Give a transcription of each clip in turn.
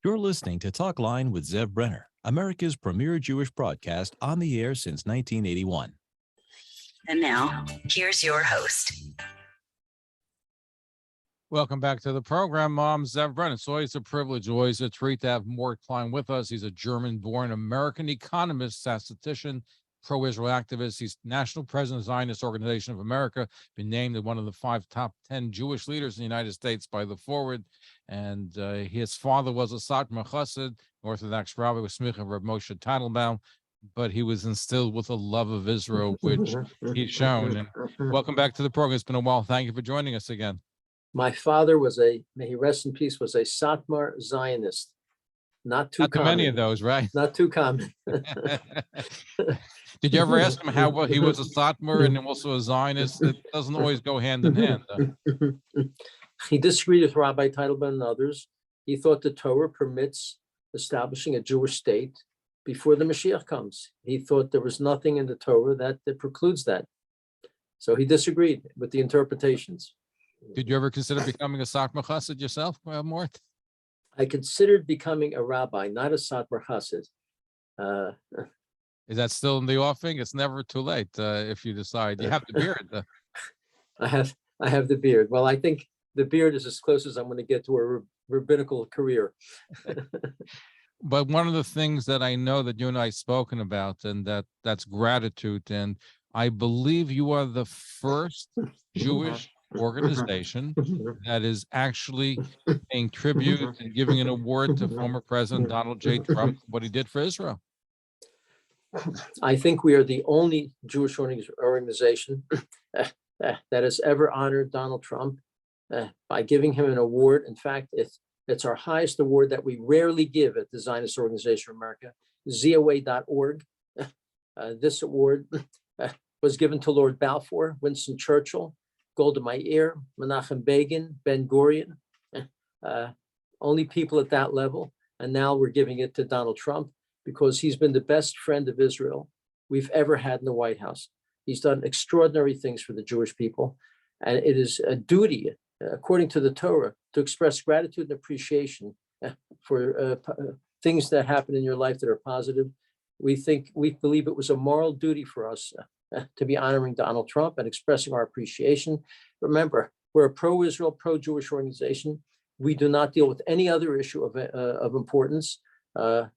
You're listening to Talkline with Zev Brenner, America's premier Jewish broadcast on the air since 1981. And now, here's your host. Welcome back to the program. I'm Zev Brenner. It's always a privilege, always a treat to have Mort Klein with us. He's a German-born American economist, statistician, pro-Israel activist. He's national president of the Zionist Organization of America, been named as one of the top 10 Jewish leaders in the United States by The Forward. And his father was a Satmar Chassid, Orthodox rabbi with Smicha Reb Moshe Teitelbaum, but he was instilled with a love of Israel, which he's shown. And welcome back to the program. It's been a while. Thank you for joining us again. My father was may he rest in peace, was a Satmar Zionist. Not too common. Many of those, right? Not too common. Did you ever ask him how well he was a Satmar and also a Zionist? It doesn't always go hand in hand. He disagreed with Rabbi Teitelbaum and others. He thought the Torah permits establishing a Jewish state before the Mashiach comes. He thought there was nothing in the Torah that precludes that. So he disagreed with the interpretations. Did you ever consider becoming a Satmar Chassid yourself, Mort? I considered becoming a rabbi, not a Satmar Chassid. Is that still in the offing? It's never too late if you decide. You have the beard. I have the beard. Well, I think the beard is as close as I'm going to get to a rabbinical career. But one of the things that I know that you and I have spoken about, and that's gratitude. And I believe you are the first Jewish organization that is actually paying tribute and giving an award to former President Donald J. Trump for what he did for Israel. I think we are the only Jewish organization that has ever honored Donald Trump by giving him an award. In fact, it's our highest award that we rarely give at the Zionist Organization of America, ZOA.org. This award was given to Lord Balfour, Winston Churchill, Golda Meir, Menachem Begin, Ben Gurion, only people at that level. And now we're giving it to Donald Trump because he's been the best friend of Israel we've ever had in the White House. He's done extraordinary things for the Jewish people. And it is a duty, according to the Torah, to express gratitude and appreciation for things that happen in your life that are positive. We believe it was a moral duty for us to be honoring Donald Trump and expressing our appreciation. Remember, we're a pro-Israel, pro-Jewish organization. We do not deal with any other issue of importance.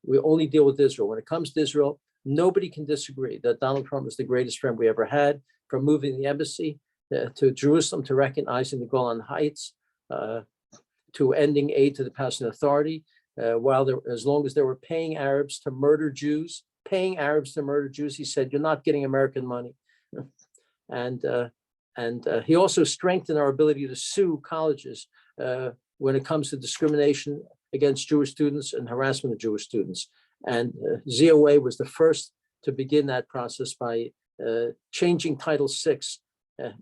We only deal with Israel. When it comes to Israel, nobody can disagree that Donald Trump is the greatest friend we ever had, from moving the embassy to Jerusalem, to recognizing the Golan Heights, to ending aid to the Palestinian Authority, as long as they were paying Arabs to murder Jews, he said, "You're not getting American money." And he also strengthened our ability to sue colleges when it comes to discrimination against Jewish students and harassment of Jewish students. And ZOA was the first to begin that process by changing Title VI,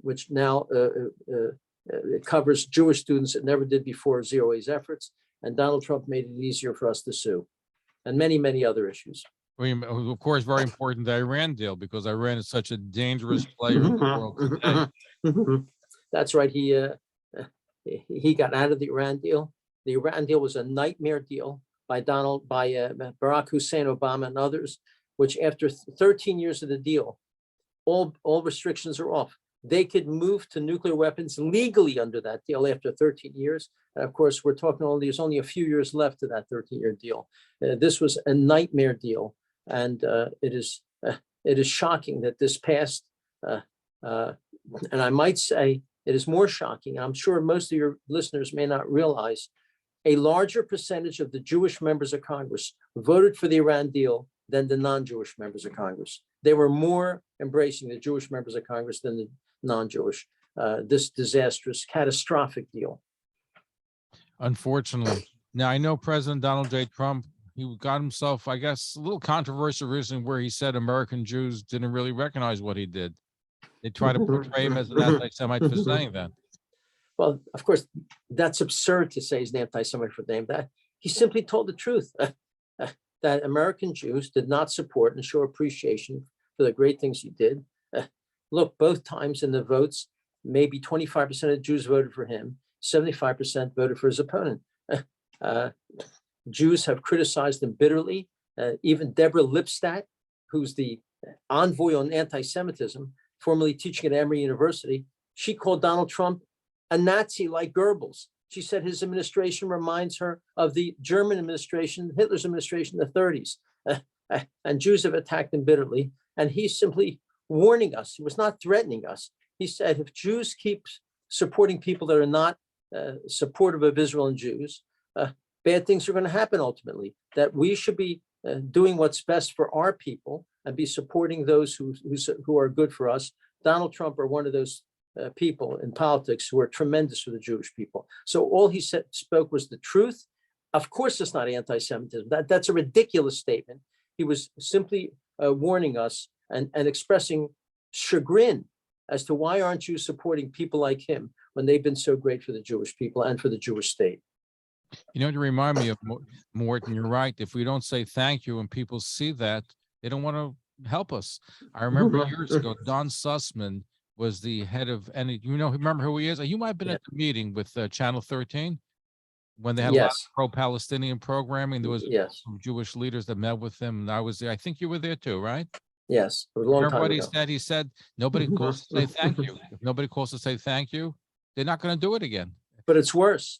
which now it covers Jewish students. It never did before ZOA's efforts. And Donald Trump made it easier for us to sue, and many, many other issues. Of course, very important, the Iran deal, because Iran is such a dangerous player in the world today. That's right. He got out of the Iran deal. The Iran deal was a nightmare deal by Barack Hussein Obama and others, which after 13 years of the deal, all restrictions are off. They could move to nuclear weapons legally under that deal after 13 years. And of course, we're talking there's only a few years left to that 13-year deal. This was a nightmare deal. And it is shocking that this passed. And I might say it is more shocking. I'm sure most of your listeners may not realize a larger percentage of the Jewish members of Congress voted for the Iran deal than the non-Jewish members of Congress. They were more embracing the Jewish members of Congress than the non-Jewish, this disastrous, catastrophic deal. Unfortunately. Now, I know President Donald J. Trump, he got himself, I guess, a little controversial recently where he said American Jews didn't really recognize what he did. They try to portray him as an anti-Semite for saying that. Well, of course, that's absurd to say he's an anti-Semite for saying that. He simply told the truth that American Jews did not support and show appreciation for the great things he did. Look, both times in the votes, maybe 25% of Jews voted for him, 75% voted for his opponent. Jews have criticized him bitterly. Even Deborah Lipstadt, who's the envoy on anti-Semitism, formerly teaching at Emory University, she called Donald Trump a Nazi like Goebbels. She said his administration reminds her of the German administration, Hitler's administration in the 30s. And Jews have attacked him bitterly. And he's simply warning us. He was not threatening us. He said, if Jews keep supporting people that are not supportive of Israel and Jews, bad things are going to happen ultimately, that we should be doing what's best for our people and be supporting those who are good for us. Donald Trump are one of those people in politics who are tremendous for the Jewish people. So all he spoke was the truth. Of course, it's not anti-Semitism. That's a ridiculous statement. He was simply warning us and expressing chagrin as to why aren't you supporting people like him when they've been so great for the Jewish people and for the Jewish state. You know, to remind me of Morton, you're right. If we don't say thank you and people see that, they don't want to help us. I remember years ago, Don Sussman was the head of, and remember who he is? You might have been at the meeting with Channel 13 when they had a lot of pro-Palestinian programming. There was some Jewish leaders that met with him, and I was there. I think you were there too, right? Yes, it was a long time what ago. He said, nobody calls to say thank you. If nobody calls to say thank you, they're not going to do it again. But it's worse.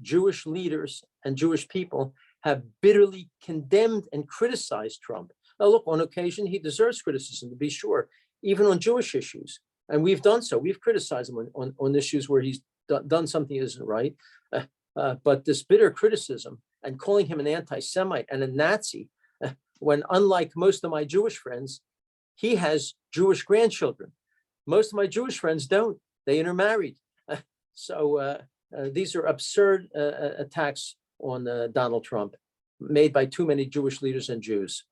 Jewish leaders and Jewish people have bitterly condemned and criticized Trump. Now, look, on occasion, he deserves criticism, to be sure, even on Jewish issues. And we've done so. We've criticized him on issues where he's done something that isn't right. But this bitter criticism and calling him an anti-Semite and a Nazi, when unlike most of my Jewish friends, he has Jewish grandchildren. Most of my Jewish friends don't. They intermarried. So these are absurd attacks on Donald Trump made by too many Jewish leaders and Jews.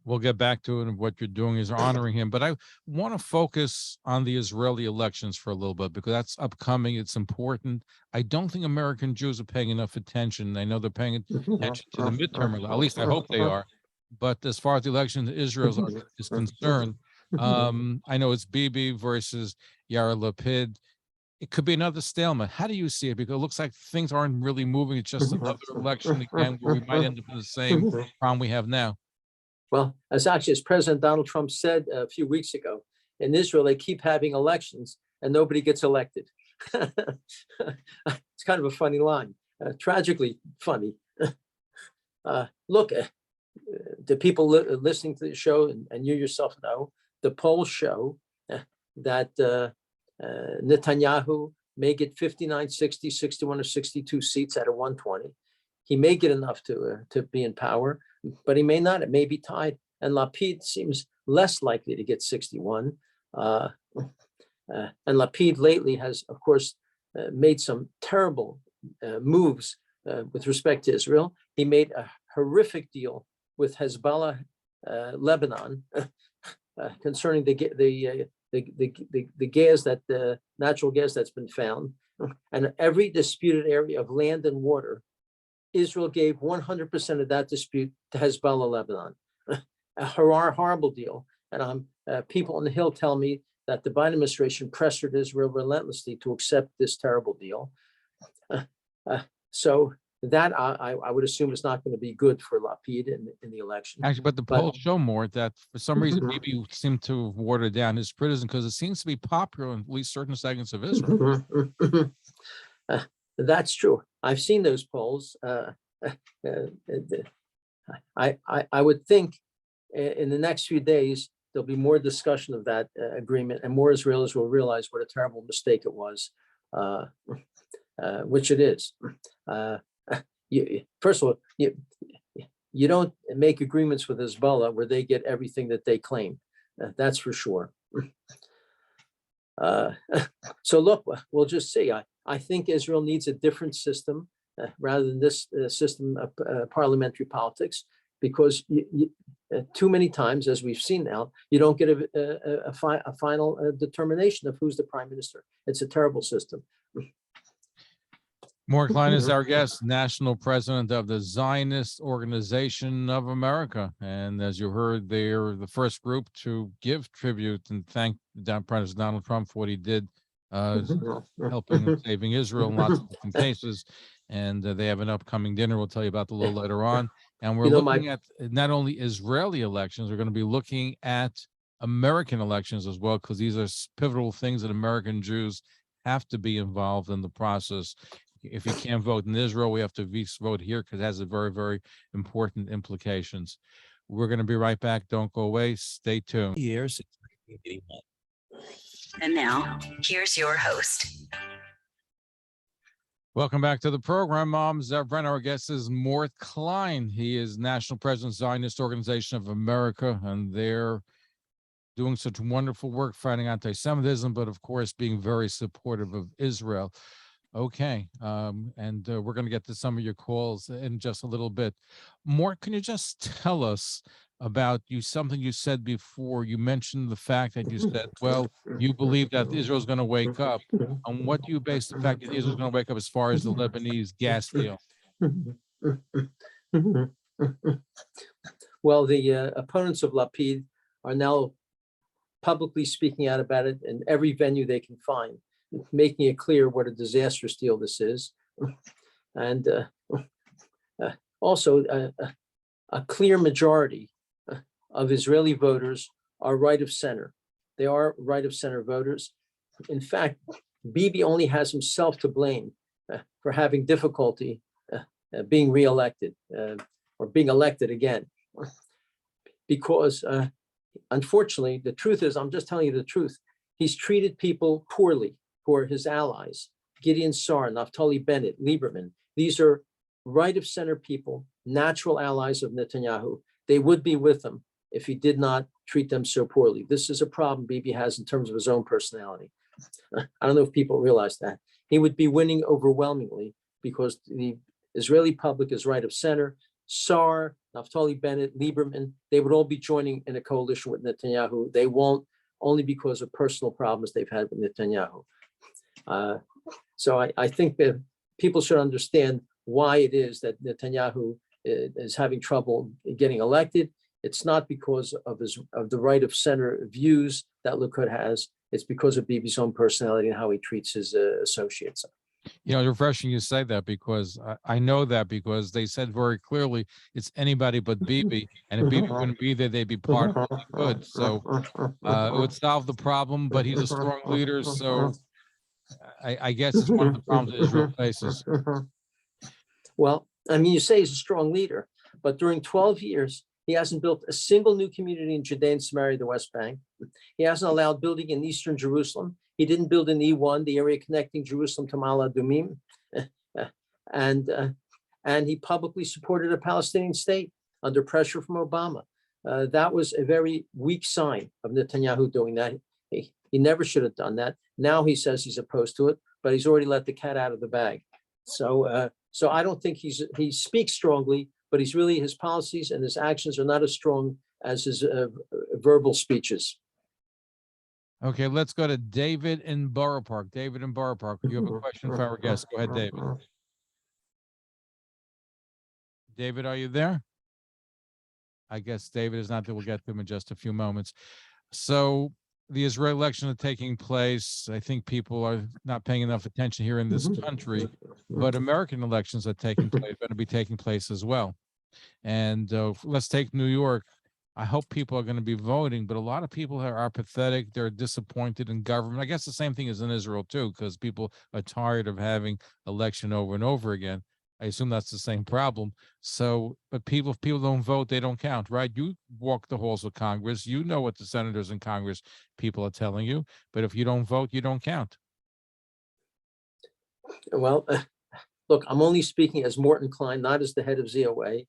We'll get back to it, and what you're doing is honoring him. But I want to focus on the Israeli elections for a little bit, because that's upcoming. It's important. I don't think American Jews are paying enough attention. I know they're paying attention to the midterm, at least I hope they are. But as far as the election in Israel is concerned, I know it's Bibi versus Yair Lapid. It could be another stalemate. How do you see it? Because it looks like things aren't really moving. It's just another election again where we might end up in the same problem we have now. Well, as President Donald Trump said a few weeks ago, in Israel, they keep having elections and nobody gets elected. It's kind of a funny line, tragically funny. Look, the people listening to the show, and you yourself know, the polls show that Netanyahu may get 59, 60, 61, or 62 seats out of 120. He may get enough to be in power, but he may not. It may be tied. And Lapid seems less likely to get 61. And Lapid lately has, of course, made some terrible moves with respect to Israel. He made a horrific deal with Hezbollah, Lebanon, concerning the gas, the natural gas that's been found. And every disputed area of land and water, Israel gave 100% of that dispute to Hezbollah, Lebanon. A horrible deal. And people on the Hill tell me that the Biden administration pressured Israel relentlessly to accept this terrible deal. So that I would assume is not going to be good for Lapid in the election. Actually, but the polls show more that for some reason maybe seem to have watered down his criticism, because it seems to be popular in at least certain segments of Israel. That's true. I've seen those polls. I would think in the next few days, there'll be more discussion of that agreement, and more Israelis will realize what a terrible mistake it was, which it is. First of all, you don't make agreements with Hezbollah where they get everything that they claim. That's for sure. So look, we'll just see. I think Israel needs a different system rather than this system of parliamentary politics, because too many times, as we've seen now, you don't get a final determination of who's the prime minister. It's a terrible system. Mort Klein is our guest, national president of the Zionist Organization of America. And as you heard, they're the first group to give tribute and thank President Donald Trump for what he did, helping and saving Israel in lots of different cases. and they have an upcoming dinner we'll tell you about a little later on. And we're You know, looking at not only Israeli elections, we're going to be looking at American elections as well, because these are pivotal things that American Jews have to be involved in the process. If you can't vote in Israel, we have to vote here because it has a very, very important implications. We're going to be right back. Don't go away. Stay tuned. Year since 1981. And now, here's your host. Welcome back to the program. Zev Brenner. Our guest is Mort Klein. He is National President, Zionist Organization of America, and they're doing such wonderful work fighting anti-Semitism, but of course being very supportive of Israel. Okay, and we're going to get to some of your calls in just a little bit. Mort, can you just tell us about something you said before? You mentioned the fact that you said, well, you believe that Israel's going to wake up. On what do you base the fact that Israel's going to wake up as far as the Lebanese gas deal? Well, the opponents of Lapid are now publicly speaking out about it in every venue they can find, making it clear what a disastrous deal this is. And also a clear majority of Israeli voters are right of center. They are right of center voters. In fact, Bibi only has himself to blame for having difficulty being reelected or being elected again. Because unfortunately, the truth is, I'm just telling you the truth, he's treated people poorly who are his allies. Gideon Sar, Naftali Bennett, Lieberman. These are right of center people, natural allies of Netanyahu. They would be with him if he did not treat them so poorly. This is a problem Bibi has in terms of his own personality. I don't know if people realize that. He would be winning overwhelmingly because the Israeli public is right of center. Sar, Naftali Bennett, Lieberman, they would all be joining in a coalition with Netanyahu. They won't, only because of personal problems they've had with Netanyahu. So I think that people should understand why it is that Netanyahu is having trouble getting elected. It's not because of the right of center views that Likud has. It's because of Bibi's own personality and how he treats his associates. You know, it's refreshing you say that, because I know that, because they said very clearly it's anybody but Bibi, and if Bibi wouldn't be there, they'd be part of the good. So it would solve the problem, but he's a strong leader. So I guess it's one of the problems that Israel faces. Well, I mean, you say he's a strong leader, but during 12 years, he hasn't built a single new community in Judea and Samaria, the West Bank. He hasn't allowed building in Eastern Jerusalem. He didn't build in E1, the area connecting Jerusalem to Ma'ale Adumim. And he publicly supported a Palestinian state under pressure from Obama. That was a very weak sign of Netanyahu doing that. He never should have done that. Now he says he's opposed to it, but he's already let the cat out of the bag. So I don't think he speaks strongly, but his policies and his actions are not as strong as his verbal speeches. Okay, let's go to David in Borough Park. David in Borough Park, you have a question for our guest. Go ahead, David. David, are you there? I guess David is not there. We'll get to him in just a few moments. So the Israeli elections are taking place. I think people are not paying enough attention here in this country, but American elections are taking place, going to be taking place as well. And let's take New York. I hope people are going to be voting, but a lot of people are apathetic. They're disappointed in government. I guess the same thing is in Israel too, because people are tired of having election over and over again. I assume that's the same problem. So, but if people don't vote, they don't count, right? You walk the halls of Congress. You know what the senators in Congress people are telling you. But if you don't vote, you don't count. Well, look, I'm only speaking as Mort Klein, not as the head of ZOA,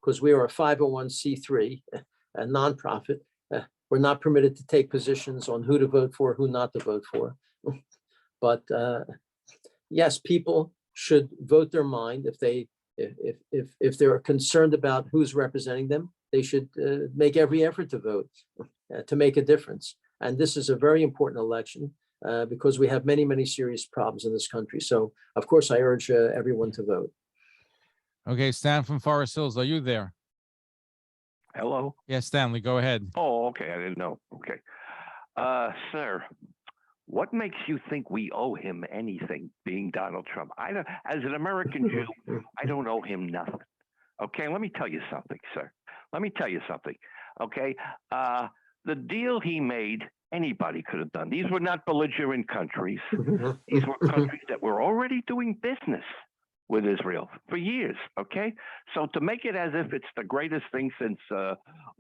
because we are a 501c3, a nonprofit. We're not permitted to take positions on who to vote for, who not to vote for. But yes, people should vote their mind. If they're concerned about who's representing them, they should make every effort to vote to make a difference. And this is a very important election because we have many, many serious problems in this country. So, of course, I urge everyone to vote. Okay, Stan from Forest Hills, are you there? Hello? Yes, Stanley, go ahead. Oh, okay. I didn't know. Okay. Sir, What makes you think we owe him anything, being Donald Trump? I don't, as an American Jew, I don't owe him nothing. Okay, let me tell you something, sir. Let me tell you something. Okay, the deal he made, anybody could have done. These were not belligerent countries. These were countries that were already doing business with Israel for years. Okay, so to make it as if it's the greatest thing since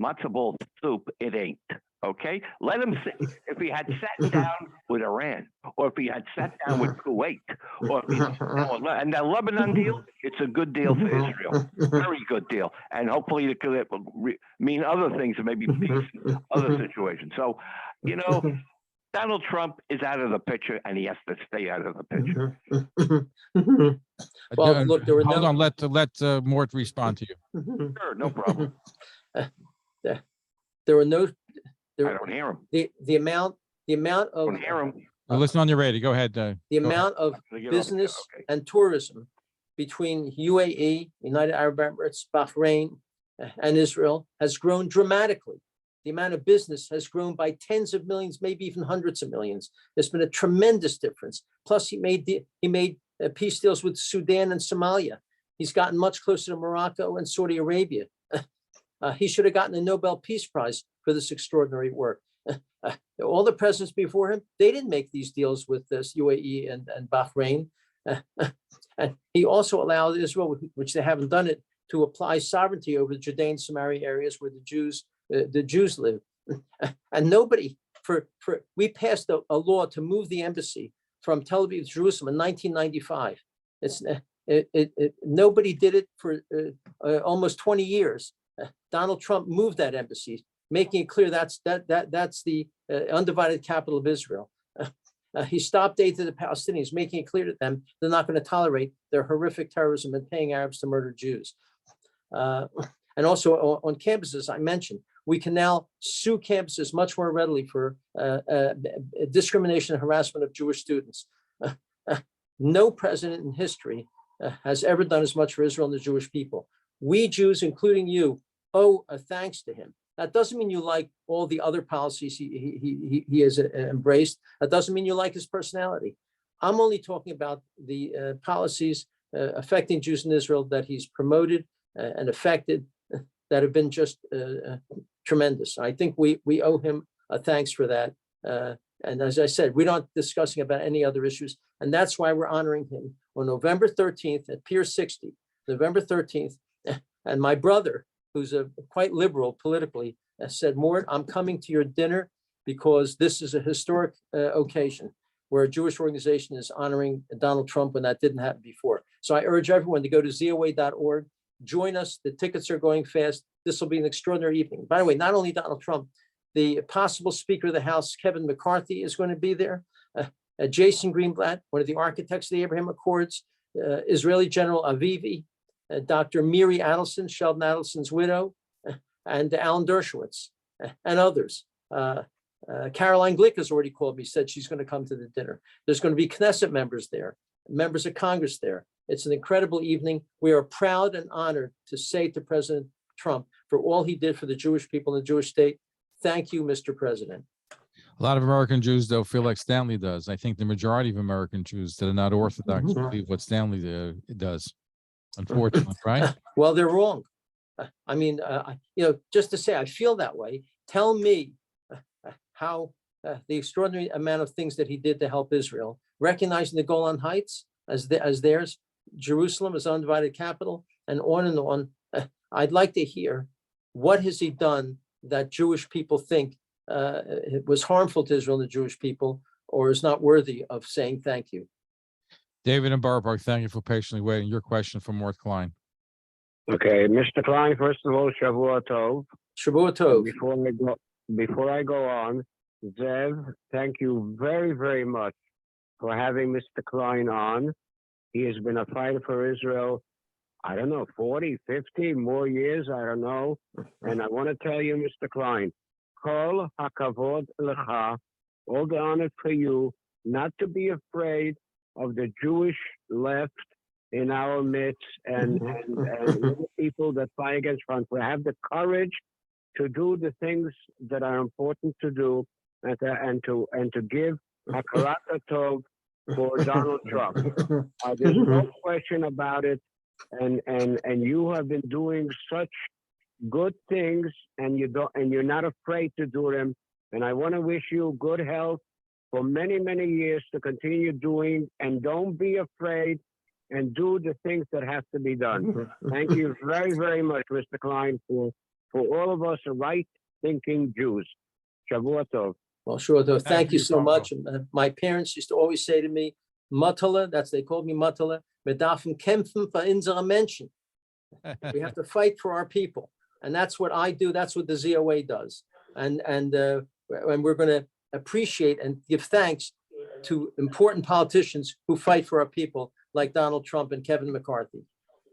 matzo ball soup, it ain't. Okay, let him sit. If he had sat down with Iran, or if he had sat down with Kuwait, or if he and that Lebanon deal, it's a good deal for Israel, very good deal, and hopefully it could mean other things, maybe peace, other situations. So, you know, Donald Trump is out of the picture, and he has to stay out of the picture. Well, look, there were Hold on, let Mort respond to you. Sure, no problem. There were no. I don't hear him. The amount of. Don't hear him. Listen on your radio. Go ahead. The amount of business and tourism between UAE, United Arab Emirates, Bahrain, and Israel has grown dramatically. The amount of business has grown by tens of millions, maybe even hundreds of millions. There's been a tremendous difference. Plus, he made peace deals with Sudan and Somalia. He's gotten much closer to Morocco and Saudi Arabia. He should have gotten a Nobel Peace Prize for this extraordinary work. All the presidents before him, they didn't make these deals with this UAE and Bahrain. And he also allowed Israel, which they haven't done it, to apply sovereignty over the Judean Samaria areas where the Jews live. And nobody, we passed a law to move the embassy from Tel Aviv to Jerusalem in 1995. Nobody did it for almost 20 years. Donald Trump moved that embassy, making it clear that's the undivided capital of Israel. He stopped aid to the Palestinians, making it clear to them they're not going to tolerate their horrific terrorism and paying Arabs to murder Jews. And also on campuses, I mentioned, we can now sue campuses much more readily for discrimination and harassment of Jewish students. No president in history has ever done as much for Israel and the Jewish people. We Jews, including you, owe a thanks to him. That doesn't mean you like all the other policies he has embraced. That doesn't mean you like his personality. I'm only talking about the policies affecting Jews in Israel that he's promoted and affected that have been just tremendous. I think we owe him a thanks for that. And as I said, we're not discussing about any other issues. And that's why we're honoring him on November 13th at Pier 60, November 13th. And my brother, who's quite liberal politically, said, Mort, I'm coming to your dinner because this is a historic occasion where a Jewish organization is honoring Donald Trump when that didn't happen before. So I urge everyone to go to ZOA.org, join us. The tickets are going fast. This will be an extraordinary evening. By the way, not only Donald Trump, the possible Speaker of the House, Kevin McCarthy, is going to be there. Jason Greenblatt, one of the architects of the Abraham Accords, Israeli General Avivi, Dr. Miri Adelson, Sheldon Adelson's widow, and Alan Dershowitz, and others. Caroline Glick has already called me, said she's going to come to the dinner. There's going to be Knesset members there, members of Congress there. It's an incredible evening. We are proud and honored to say to President Trump, for all he did for the Jewish people and the Jewish state, thank you, Mr. President. A lot of American Jews, though, feel like Stanley does. I think the majority of American Jews that are not Orthodox believe what Stanley does, unfortunately, right? Well, they're wrong. I mean, just to say I feel that way, tell me how the extraordinary amount of things that he did to help Israel, recognizing the Golan Heights as theirs, Jerusalem as undivided capital, and on and on. I'd like to hear, what has he done that Jewish people think it was harmful to Israel and the Jewish people, or is not worthy of saying thank you? David and Barbara, thank you for patiently waiting. Your question from Mort Klein. Okay, Mr. Klein, first of all, Shavua Tov. Shavua Tov. Before I go on, Zev, thank you very, very much for having Mr. Klein on. He has been a fighter for Israel, I don't know, 40, 50 more years, I don't know. And I want to tell you, Mr. Klein, Kol hakavod lecha, all the honor for you, not to be afraid of the Jewish left in our midst and people that fight against front. We have the courage to do the things that are important to do and to give Hakarata Tov for Donald Trump. There's no question about it. And you have been doing such good things, and you're not afraid to do them. And I want to wish you good health for many, many years to continue doing, and don't be afraid and do the things that have to be done. Thank you very, very much, Mr. Klein, for all of us right-thinking Jews. Shavua Tov. Well, sure, though. Thank you you, so Pablo. much. My parents used to always say to me, Matala, they called me Matala, wir dürfen kämpfen für unsere Menschen. We have to fight for our people. And that's what I do. That's what the ZOA does. And we're going to appreciate and give thanks to important politicians who fight for our people, like Donald Trump and Kevin McCarthy.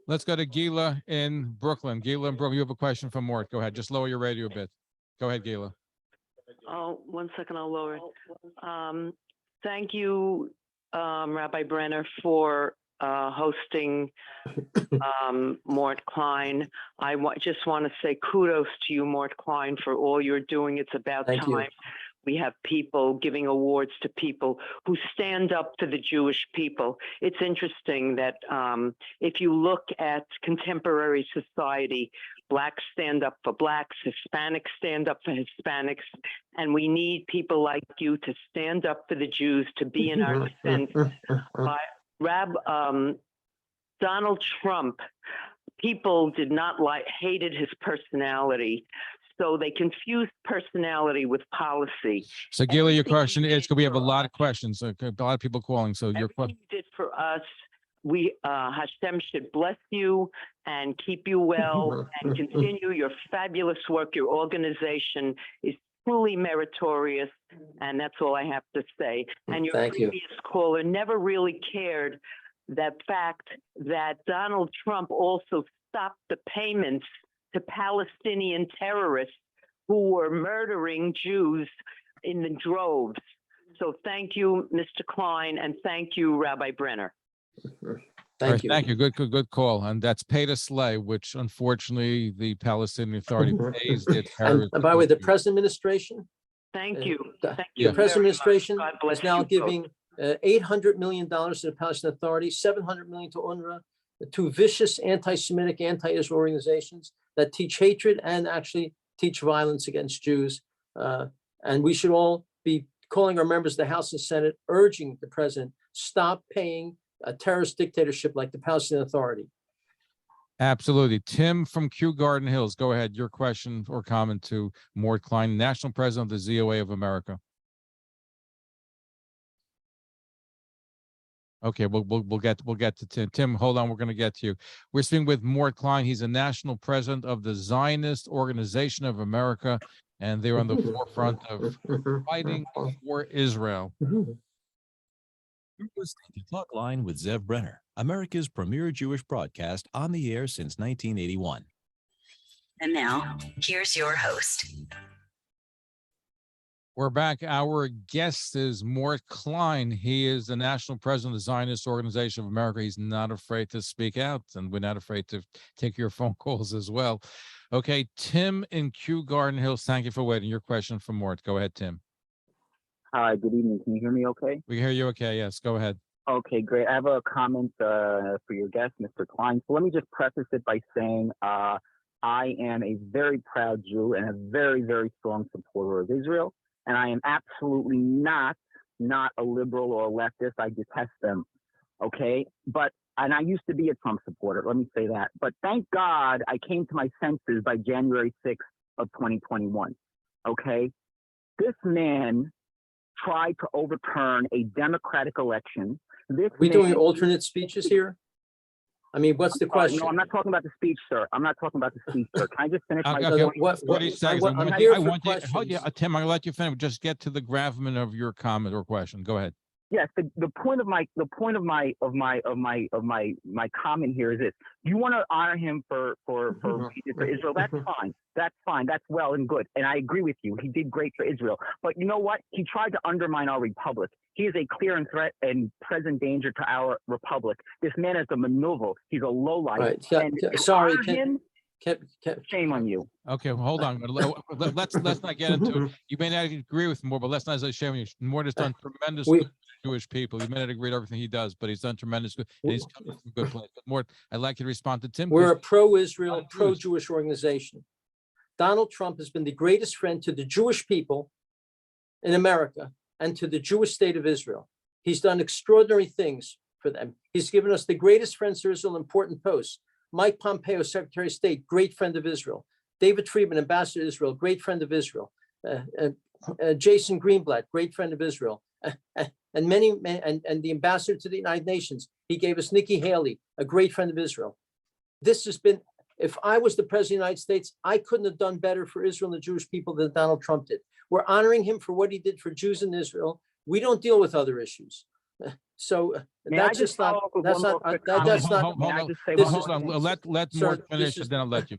Let's go to Gila in Brooklyn. Gila in Brooklyn, you have a question for Mort. Go ahead. Just lower your radio a bit. Go ahead, Gila. Oh, 1 second, I'll lower it. Thank you, Rabbi Brenner, for hosting Mort Klein. I just want to say kudos to you, Mort Klein, for all you're doing. It's about Thank you. time we have people giving awards to people who stand up to the Jewish people. It's interesting that if you look at contemporary society, Blacks stand up for Blacks, Hispanics stand up for Hispanics, and we need people like you to stand up for the Jews, to be in our defense. Donald Trump, people did not hated his personality. So they confused personality with policy. So, Gila, your Everything question you is, did because we have a for lot us- of questions, so a lot of people calling. So your Everything question. you did for us, Hashem should bless you and keep you well and continue your fabulous work. Your organization is truly meritorious, and that's all I have to say. And your Thank you. previous caller never really cared that fact that Donald Trump also stopped the payments to Palestinian terrorists who were murdering Jews in the droves. So thank you, Mr. Klein, and thank you, Rabbi Brenner. Thank you. Thank you. Good call. And that's pay to slay, which unfortunately the Palestinian Authority pays their And terrorists. by the way, the present administration, Thank you. the Thank you Yeah. present very much. administration God bless is now you both. giving $800 million to the Palestinian Authority, $700 million to UNRWA, the two vicious anti-Semitic, anti-Israel organizations that teach hatred and actually teach violence against Jews. And we should all be calling our members of the House and Senate, urging the president, stop paying a terrorist dictatorship like the Palestinian Authority. Absolutely. Tim from Kew Garden Hills, go ahead. Your question or comment to Mort Klein, National President of the ZOA of America. Okay, we'll get to Tim. Tim, hold on, we're going to get to you. We're speaking with Mort Klein. He's a national president of the Zionist Organization of America, and they're on the forefront of fighting for Israel. You're listening to Talkline with Zev Brenner, America's premier Jewish broadcast on the air since 1981. And now, here's your host. We're back. Our guest is Mort Klein. He is the national president of the Zionist Organization of America. He's not afraid to speak out, and we're not afraid to take your phone calls as well. Okay, Tim in Kew Garden Hills, thank you for waiting. Your question for Mort. Go ahead, Tim. Hi, good evening. Can you hear me okay? We can hear you okay. Yes, go ahead. Okay, great. I have a comment for your guest, Mr. Klein. So let me just preface it by saying I am a very proud Jew and a very, very strong supporter of Israel. And I am absolutely not a liberal or a leftist. I detest them. Okay. And I used to be a Trump supporter. Let me say that. But thank God I came to my senses by January 6th of 2021. Okay. This man tried to overturn a democratic election. We doing alternate speeches here? I mean, what's the question? No, I'm not talking about the speech, sir. I'm not talking about the speech, sir. Can I just finish my Okay, what- 40 seconds. I'm here for Tim, questions. I'm going to let you finish. Just get to the gravamen of your comment or question. Go ahead. Yes, the point of my comment here is this: you want to honor him for Israel. That's fine. That's fine. That's well and good. And I agree with you. He did great for Israel. But you know what? He tried to undermine our republic. He is a clear and threat and present danger to our republic. This man is a maneuver. He's a lowlife. Right. And to Sorry, honor him, Shame on you. Okay, well, hold on. Let's not get into it. You may not agree with Mort, but let's not say shame on you. Mort has done tremendous we- good to Jewish people. You may not agree with everything he does, but he's done tremendous good, and he's coming from a good place. But Mort, I'd like you to respond to Tim. We're a 'cause pro-Israel, not Jewish. pro-Jewish organization. Donald Trump has been the greatest friend to the Jewish people in America and to the Jewish state of Israel. He's done extraordinary things for them. He's given us the greatest friends to Israel, important posts. Mike Pompeo, Secretary of State, great friend of Israel. David Friedman, Ambassador to Israel, great friend of Israel. Jason Greenblatt, great friend of Israel. And the ambassador to the United Nations. He gave us Nikki Haley, a great friend of Israel. This has been, if I was the president of the United States, I couldn't have done better for Israel and the Jewish people than Donald Trump did. We're honoring him for what he did for Jews in Israel. We don't deal with other issues. So May I that's just not, follow up with that's one not, more quick that's comment? not, May I just say this one is- more Hold thing? on. Let Sir, Mort finish, this is- and then I'll let you.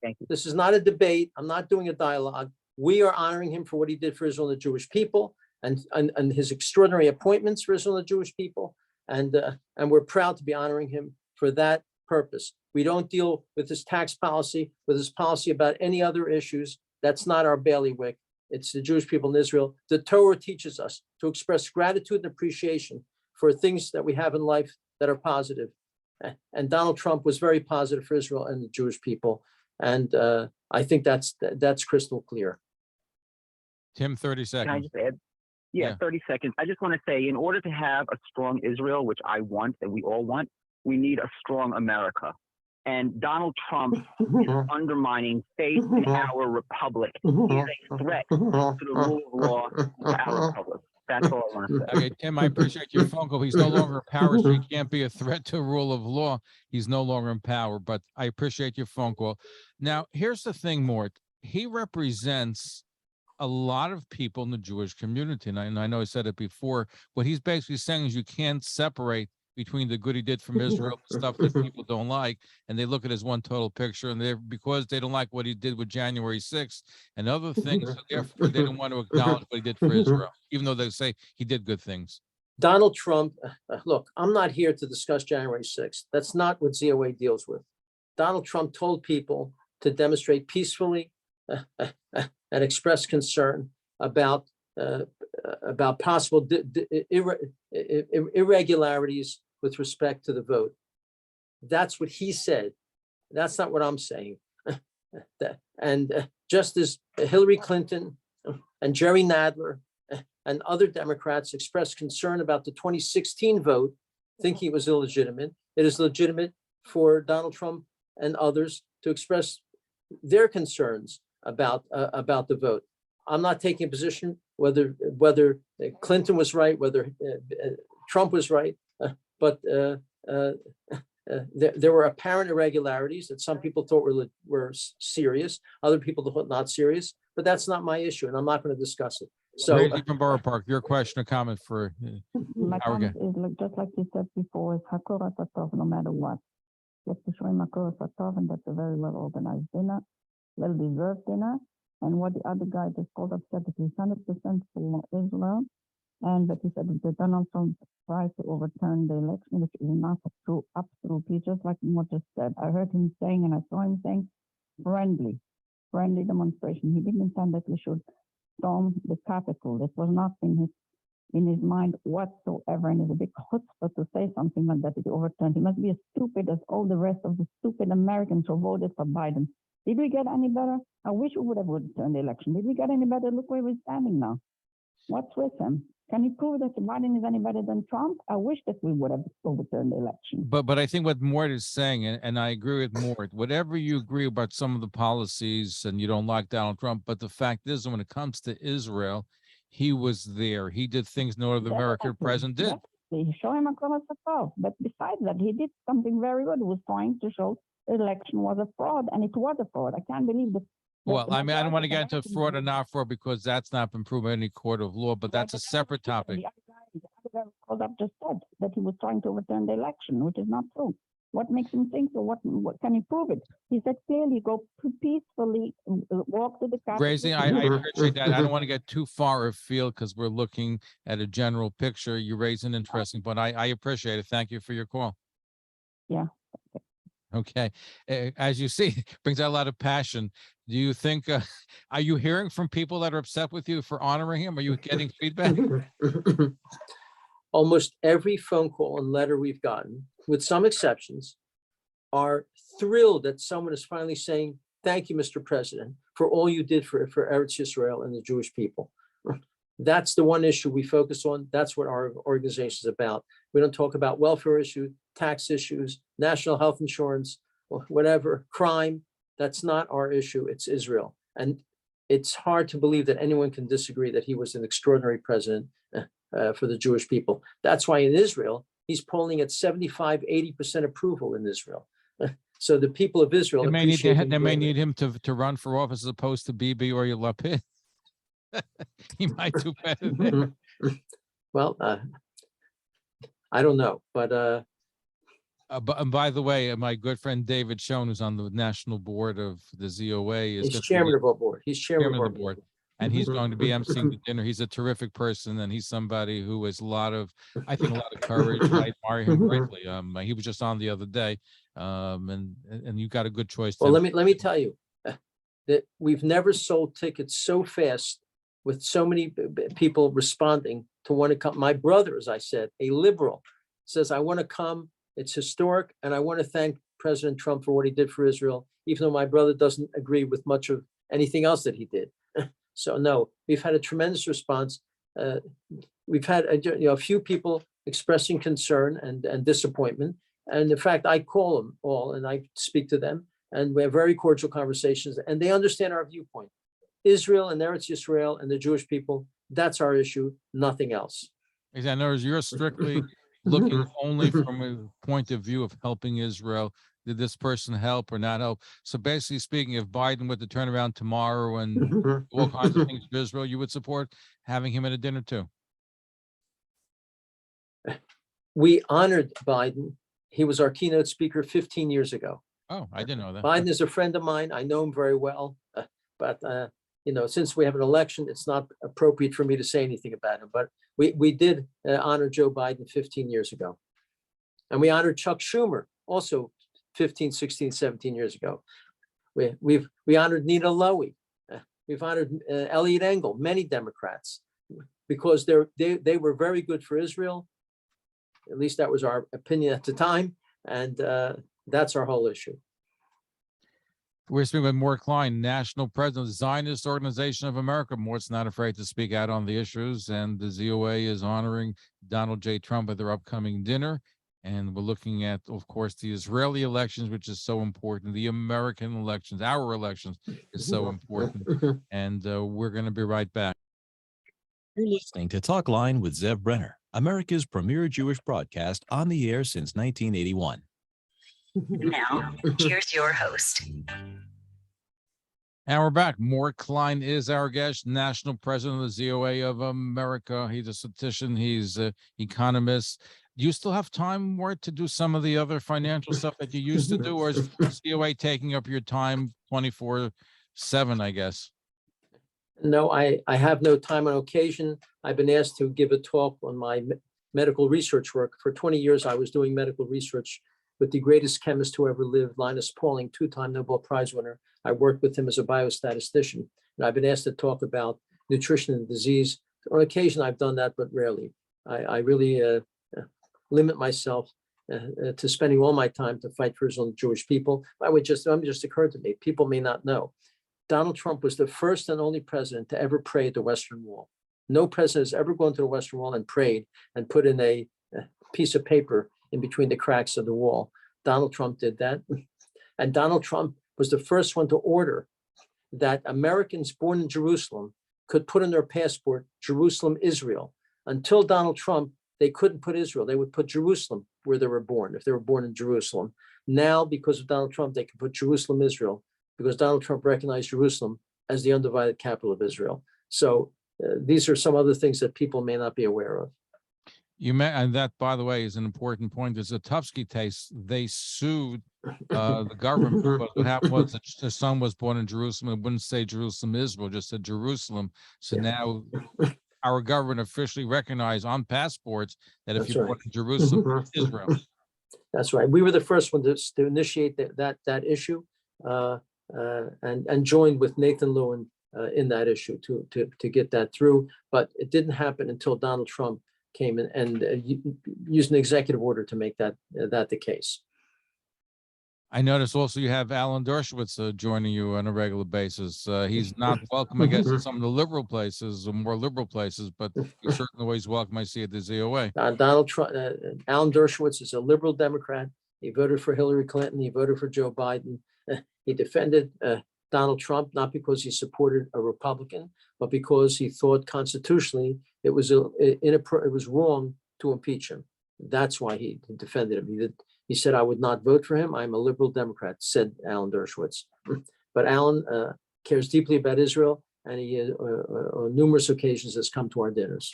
Thank you. this is not a debate. I'm not doing a dialogue. We are honoring him for what he did for Israel and the Jewish people and his extraordinary appointments for Israel and the Jewish people. And we're proud to be honoring him for that purpose. We don't deal with his tax policy, with his policy about any other issues. That's not our bailiwick. It's the Jewish people in Israel. The Torah teaches us to express gratitude and appreciation for things that we have in life that are positive. And Donald Trump was very positive for Israel and the Jewish people. And I think that's crystal clear. Tim, 30 Can I seconds. just add? Yeah, Yeah. 30 seconds. I just want to say, in order to have a strong Israel, which I want and we all want, we need a strong America. And Donald Trump is undermining faith in our republic. He is a threat to the rule of law to our republic. That's all I want to say. Okay, Tim, I appreciate your phone call. He's no longer in power, so he can't be a threat to rule of law. He's no longer in power, but I appreciate your phone call. Now, here's the thing, Mort. He represents a lot of people in the Jewish community, and I know I said it before. What he's basically saying is you can't separate between the good he did from Israel, the stuff that people don't like, and they look at it as one total picture, and because they don't like what he did with January 6th and other things, so therefore they don't want to acknowledge what he did for Israel, even though they say he did good things. Donald Trump, look, I'm not here to discuss January 6th. That's not what ZOA deals with. Donald Trump told people to demonstrate peacefully and express concern about possible irregularities with respect to the vote. That's what he said. That's not what I'm saying. And just as Hillary Clinton and Jerry Nadler and other Democrats expressed concern about the 2016 vote, thinking it was illegitimate, it is legitimate for Donald Trump and others to express their concerns about the vote. I'm not taking a position whether Clinton was right, whether Trump was right, but there were apparent irregularities that some people thought were serious, other people thought not serious, but that's not my issue, and I'm not going to discuss it. So, Gracie from Borough Park, your question or comment for My Howard comment is like, just like you said before, is Hakura Satov, no matter what. You have to show him Hakura Satov, and that's a very well organized dinner, well deserved dinner. And what the other guy just called up said that he's 100% for Israel, and that he said that Donald Trump tried to overturn the election, which is not true, absolutely, just like Mort just said. I heard him saying, and I saw him saying, friendly demonstration. He didn't intend that we should storm the Capitol. It was not in his mind whatsoever, and it's a big chutzpah to say something like that. It overturned. He must be as stupid as all the rest of the stupid Americans who voted for Biden. Did we get any better? I wish we would have overturned the election. Did we get any better? Look where we're standing now. What's with him? Can he prove that Biden is any better than Trump? I wish that we would have overturned the election. But I think what Mort is saying, and I agree with Mort, whatever you agree about some of the policies and you don't like Donald Trump, but the fact is when it comes to Israel, he was there. He did things no other American president did. They show him across the top. But besides that, he did something very good. He was trying to show the election was a fraud, and it was a fraud. I can't believe that. Well, I mean, I don't want to get into fraud or not fraud because that's not been proven in any court of law, but that's a separate topic. The other guy called up just said that he was trying to overturn the election, which is not true. What makes him think so? What can he prove it? He said clearly, go peacefully walk to the Capitol. Gracie, I appreciate that. I don't want to get too far afield because we're looking at a general picture. You raise an interesting point. I appreciate it. Thank you for your call. Yeah. Okay. As you see, brings out a lot of passion. Do you think, are you hearing from people that are upset with you for honoring him? Are you getting feedback? Almost every phone call and letter we've gotten, with some exceptions, are thrilled that someone is finally saying, thank you, Mr. President, for all you did for Eretz Yisrael and the Jewish people. That's the one issue we focus on. That's what our organization is about. We don't talk about welfare issues, tax issues, national health insurance, whatever, crime. That's not our issue. It's Israel. And it's hard to believe that anyone can disagree that he was an extraordinary president for the Jewish people. That's why in Israel, he's polling at 75, 80% approval in Israel. So the people of Israel They may appreciate need him to run for office as opposed to Bibi or Lapid. He might do better there. Well, I don't know, but and by the way, my good friend David Schoen, who's on the national board of the ZOA, is he's chairman of our board. He's chairman of our board. And he's going to be emceeing the dinner. He's a terrific person, and he's somebody who has a lot of courage. I admire him greatly. He was just on the other day, and you got a good choice. Well, let me tell you that we've never sold tickets so fast with so many people responding to want to come. My brother, as I said, a liberal, says, I want to come. It's historic, and I want to thank President Trump for what he did for Israel, even though my brother doesn't agree with much of anything else that he did. So no, we've had a tremendous response. We've had a few people expressing concern and disappointment. And in fact, I call them all and I speak to them, and we have very cordial conversations, and they understand our viewpoint. Israel and Eretz Yisrael and the Jewish people, that's our issue, nothing else. I know you're strictly looking only from a point of view of helping Israel. Did this person help or not help? So basically speaking, if Biden were to turn around tomorrow and do all kinds of things for Israel, you would support having him at a dinner too? We honored Biden. He was our keynote speaker 15 years ago. Oh, I didn't know that. Biden is a friend of mine. I know him very well, but since we have an election, it's not appropriate for me to say anything about him. But we did honor Joe Biden 15 years ago. And we honored Chuck Schumer also 15, 16, 17 years ago. We honored Nina Lowey. We've honored Elliot Engel, many Democrats, because they were very good for Israel. At least that was our opinion at the time. And that's our whole issue. We're speaking with Mort Klein, National President of the Zionist Organization of America. Mort's not afraid to speak out on the issues, and the ZOA is honoring Donald J. Trump at their upcoming dinner. And we're looking at, of course, the Israeli elections, which is so important. The American elections, our elections, is so important. And we're going to be right back. You're listening to Talkline with Zev Brenner, America's premier Jewish broadcast, on the air since 1981. Now, here's your host. And we're back. Mort Klein is our guest, National President of the ZOA of America. He's a statistician. He's an economist. Do you still have time, Mort, to do some of the other financial stuff that you used to do, or is ZOA taking up your time 24/7, I guess? No, I have no time on occasion. I've been asked to give a talk on my medical research work. For 20 years, I was doing medical research with the greatest chemist who ever lived, Linus Pauling, two-time Nobel Prize winner. I worked with him as a biostatistician, and I've been asked to talk about nutrition and disease. On occasion, I've done that, but rarely. I really limit myself to spending all my time to fight for Israel and Jewish people. Just occurred to me, people may not know, Donald Trump was the first and only president to ever pray at the Western Wall. No president has ever gone to the Western Wall and prayed and put in a piece of paper in between the cracks of the wall. Donald Trump did that. And Donald Trump was the first one to order that Americans born in Jerusalem could put in their passport, Jerusalem, Israel. Until Donald Trump, they couldn't put Israel. They would put Jerusalem where they were born, if they were born in Jerusalem. Now, because of Donald Trump, they can put Jerusalem, Israel, because Donald Trump recognized Jerusalem as the undivided capital of Israel. So these are some other things that people may not be aware of. And that, by the way, is an important point. There's a Tufsky case. They sued the government. But what happened was that the son was born in Jerusalem. It wouldn't say Jerusalem, Israel, just said Jerusalem. So now our government officially recognized on passports that if you're born in Jerusalem, Israel. That's right. We were the first one to initiate that issue, and joined with Nathan Lewin in that issue to get that through. But it didn't happen until Donald Trump came in and used an executive order to make that the case. I notice also you have Alan Dershowitz joining you on a regular basis. He's not welcome, I guess, in some of the liberal places or more liberal places, but he's certainly always welcome. I see at the ZOA. Donald Trump, Alan Dershowitz is a liberal Democrat. He voted for Hillary Clinton. He voted for Joe Biden. He defended Donald Trump, not because he supported a Republican, but because he thought constitutionally it was wrong to impeach him. That's why he defended him. He said, I would not vote for him. I'm a liberal Democrat, said Alan Dershowitz. But Alan cares deeply about Israel, and he on numerous occasions has come to our dinners.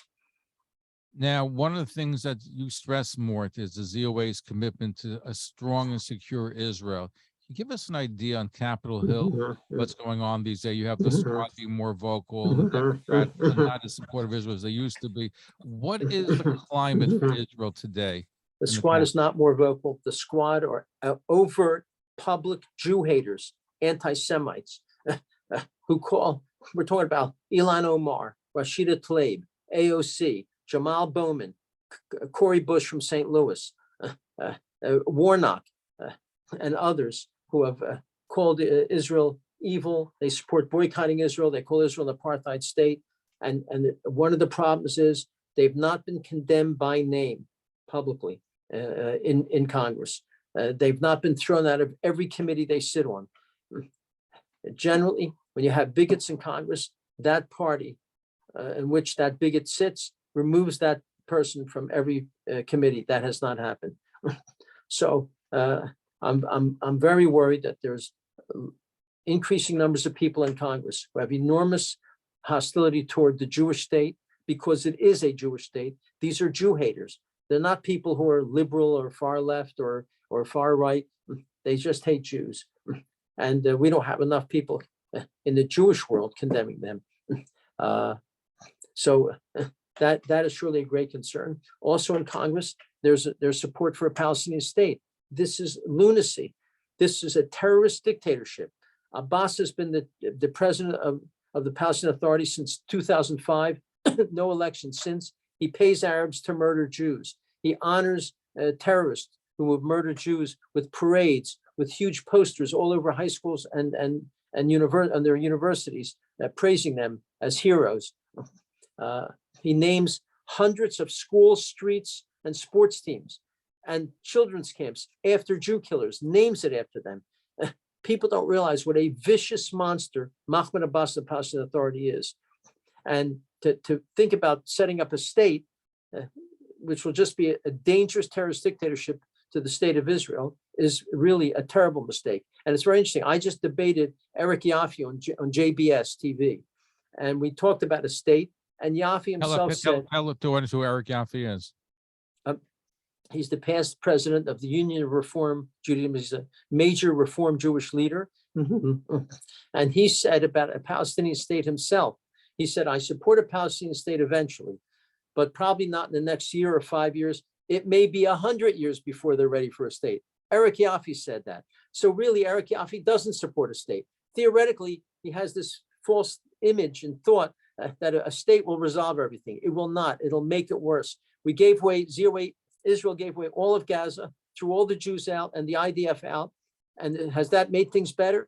Now, one of the things that you stress, Mort, is the ZOA's commitment to a strong and secure Israel. Can you give us an idea on Capitol Hill, what's going on these days? You have the squad being more vocal, the Democrats are not as supportive of Israel as they used to be. What is the climate for Israel today? The squad is not more vocal. The squad are overt public Jew haters, anti-Semites, who call, we're talking about Ilan Omar, Rashida Tlaib, AOC, Jamal Bowman, Cori Bush from St. Louis, Warnock, and others who have called Israel evil. They support boycotting Israel. They call Israel an apartheid state. And one of the problems is they've not been condemned by name publicly in Congress. They've not been thrown out of every committee they sit on. Generally, when you have bigots in Congress, that party in which that bigot sits removes that person from every committee. That has not happened. So I'm very worried that there's increasing numbers of people in Congress who have enormous hostility toward the Jewish state because it is a Jewish state. These are Jew haters. They're not people who are liberal or far left or far right. They just hate Jews. And we don't have enough people in the Jewish world condemning them. So that is surely a great concern. Also in Congress, there's support for a Palestinian state. This is lunacy. This is a terrorist dictatorship. Abbas has been the president of the Palestinian Authority since 2005, no election since. He pays Arabs to murder Jews. He honors terrorists who have murdered Jews with parades, with huge posters all over high schools and their universities, praising them as heroes. He names hundreds of schools, streets, and sports teams and children's camps after Jew killers, names it after them. People don't realize what a vicious monster Mahmoud Abbas, the Palestinian Authority, is. And to think about setting up a state, which will just be a dangerous terrorist dictatorship to the state of Israel, is really a terrible mistake. And it's very interesting. I just debated Eric Yaffe on JBS TV, and we talked about a state, and Yaffe himself said— Tell who Eric Yaffe is. He's the past president of the Union of Reform Judaism. He's a major Reform Jewish leader. And he said about a Palestinian state himself, he said, I support a Palestinian state eventually, but probably not in the next year or 5 years. It may be 100 years before they're ready for a state. Eric Yaffe said that. So really, Eric Yaffe doesn't support a state. Theoretically, he has this false image and thought that a state will resolve everything. It will not. It'll make it worse. We gave away, Israel gave away all of Gaza, threw all the Jews out and the IDF out. And has that made things better?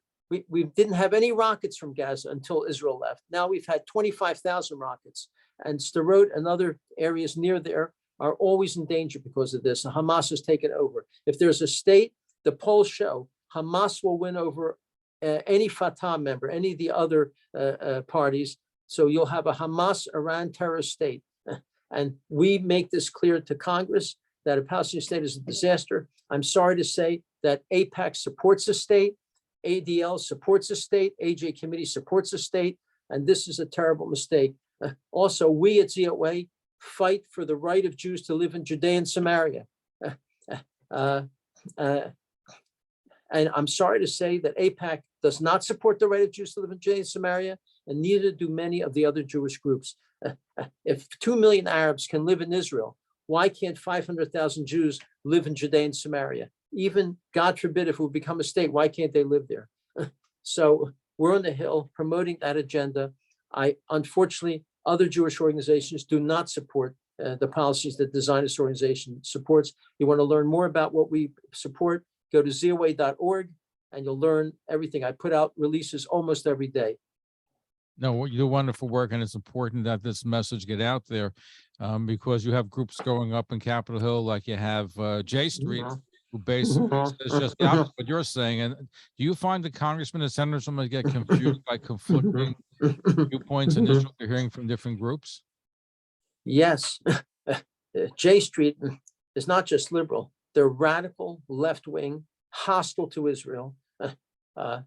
We didn't have any rockets from Gaza until Israel left. Now we've had 25,000 rockets, and Sderot and other areas near there are always in danger because of this. And Hamas has taken over. If there's a state, the polls show Hamas will win over any Fatah member, any of the other parties. So you'll have a Hamas-Iran terrorist state. And we make this clear to Congress that a Palestinian state is a disaster. I'm sorry to say that AIPAC supports the state, ADL supports the state, AJ Committee supports the state, and this is a terrible mistake. Also, we at ZOA fight for the right of Jews to live in Judea and Samaria. And I'm sorry to say that AIPAC does not support the right of Jews to live in Judea and Samaria, and neither do many of the other Jewish groups. If 2 million Arabs can live in Israel, why can't 500,000 Jews live in Judea and Samaria? Even, God forbid, if it would become a state, why can't they live there? So we're on the Hill promoting that agenda. Unfortunately, other Jewish organizations do not support the policies that the Zionist organization supports. You want to learn more about what we support, go to ZOA.org, and you'll learn everything. I put out releases almost every day. No, you do wonderful work, and it's important that this message get out there, because you have groups going up in Capitol Hill, like you have J Street, who basically says just the opposite of what you're saying. And do you find the congressmen and senators sometimes get confused by conflicting viewpoints and issues you're hearing from different groups? Yes, J Street is not just liberal. They're radical, left-wing, hostile to Israel.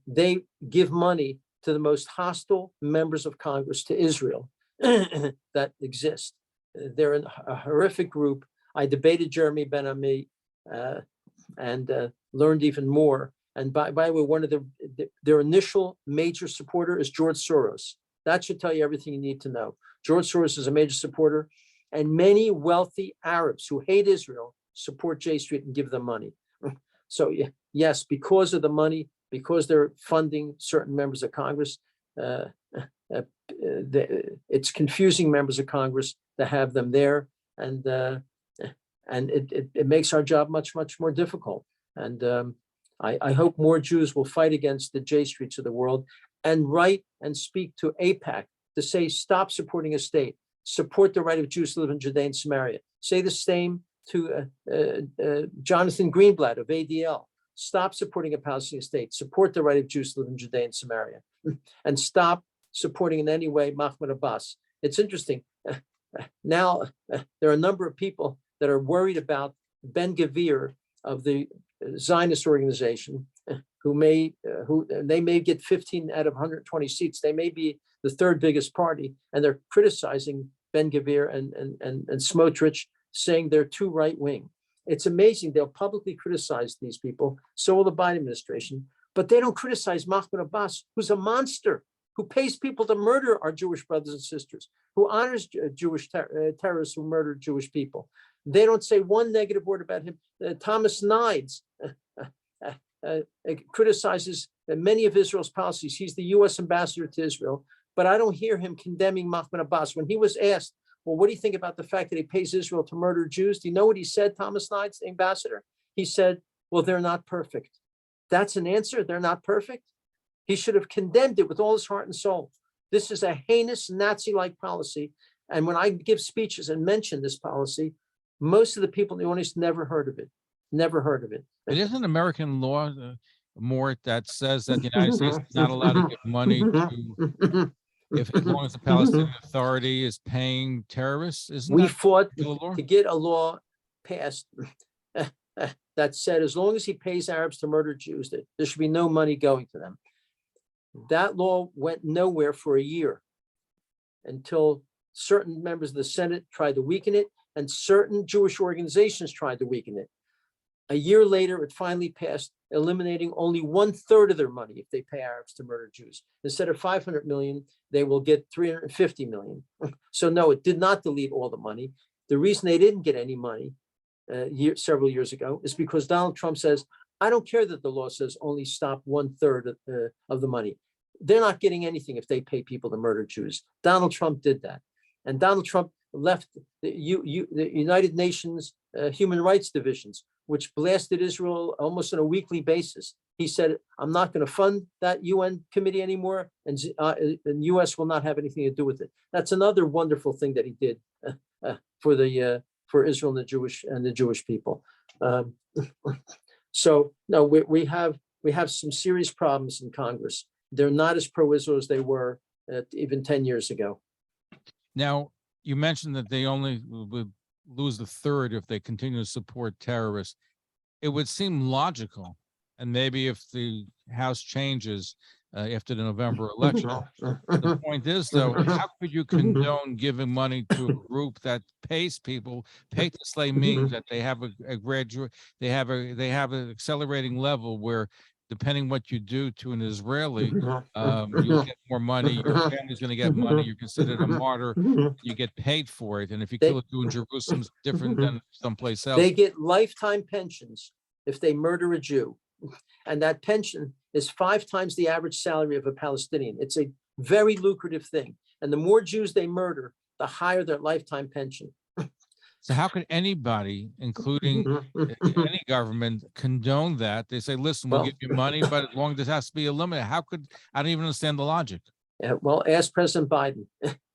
They give money to the most hostile members of Congress to Israel that exist. They're a horrific group. I debated Jeremy Ben-Ami and learned even more. And by the way, their initial major supporter is George Soros. That should tell you everything you need to know. George Soros is a major supporter, and many wealthy Arabs who hate Israel support J Street and give them money. So yes, because of the money, because they're funding certain members of Congress, it's confusing members of Congress to have them there, and it makes our job much more difficult. And I hope more Jews will fight against the J Streets of the world and write and speak to AIPAC to say, stop supporting a state, support the right of Jews to live in Judea and Samaria. Say the same to Jonathan Greenblatt of ADL. Stop supporting a Palestinian state, support the right of Jews to live in Judea and Samaria, and stop supporting in any way Mahmoud Abbas. It's interesting. Now, there are a number of people that are worried about Ben Gvir of the Zionist organization, who they may get 15 out of 120 seats. They may be the third biggest party, and they're criticizing Ben Gvir and Smotrich, saying they're too right-wing. It's amazing. They'll publicly criticize these people. So will the Biden administration, but they don't criticize Mahmoud Abbas, who's a monster, who pays people to murder our Jewish brothers and sisters, who honors Jewish terrorists who murder Jewish people. They don't say one negative word about him. Thomas Nides criticizes many of Israel's policies. He's the U.S. ambassador to Israel, but I don't hear him condemning Mahmoud Abbas. When he was asked, well, what do you think about the fact that he pays Israel to murder Jews? Do you know what he said, Thomas Nides, the ambassador? He said, well, they're not perfect. That's an answer? They're not perfect? He should have condemned it with all his heart and soul. This is a heinous Nazi-like policy. And when I give speeches and mention this policy, most of the people in the audience never heard of it. Never heard of it. It isn't American law, Mort, that says that the United States is not allowed to give money to, as long as the Palestinian Authority is paying terrorists. Isn't we that fought the law? to get a law passed that said, as long as he pays Arabs to murder Jews, that there should be no money going to them. That law went nowhere for a year until certain members of the Senate tried to weaken it, and certain Jewish organizations tried to weaken it. A year later, it finally passed, eliminating only 1/3 of their money if they pay Arabs to murder Jews. Instead of 500 million, they will get 350 million. So no, it did not delete all the money. The reason they didn't get any money several years ago is because Donald Trump says, I don't care that the law says only stop 1/3 of the money. They're not getting anything if they pay people to murder Jews. Donald Trump did that. And Donald Trump left the United Nations Human Rights Divisions, which blasted Israel almost on a weekly basis. He said, I'm not going to fund that UN committee anymore, and the US will not have anything to do with it. That's another wonderful thing that he did for Israel and the Jewish people. So no, we have some serious problems in Congress. They're not as pro-Israel as they were even 10 years ago. Now, you mentioned that they only would lose 1/3 if they continue to support terrorists. It would seem logical, and maybe if the House changes after the November election. The point is, though, how could you condone giving money to a group that pays people? Pay to slay means that they have a graduate, they have an accelerating level where depending what you do to an Israeli, you'll get more money. Your family's going to get money. You're considered a martyr. You get paid for it. And if you kill a Jew in Jerusalem, it's different than someplace else. They get lifetime pensions if they murder a Jew. And that pension is 5 times the average salary of a Palestinian. It's a very lucrative thing. And the more Jews they murder, the higher their lifetime pension. So how could anybody, including any government, condone that? They say, listen, we'll Well- give you money, but as long as this has to be a limit, how could, I don't even understand the logic. Well, ask President Biden.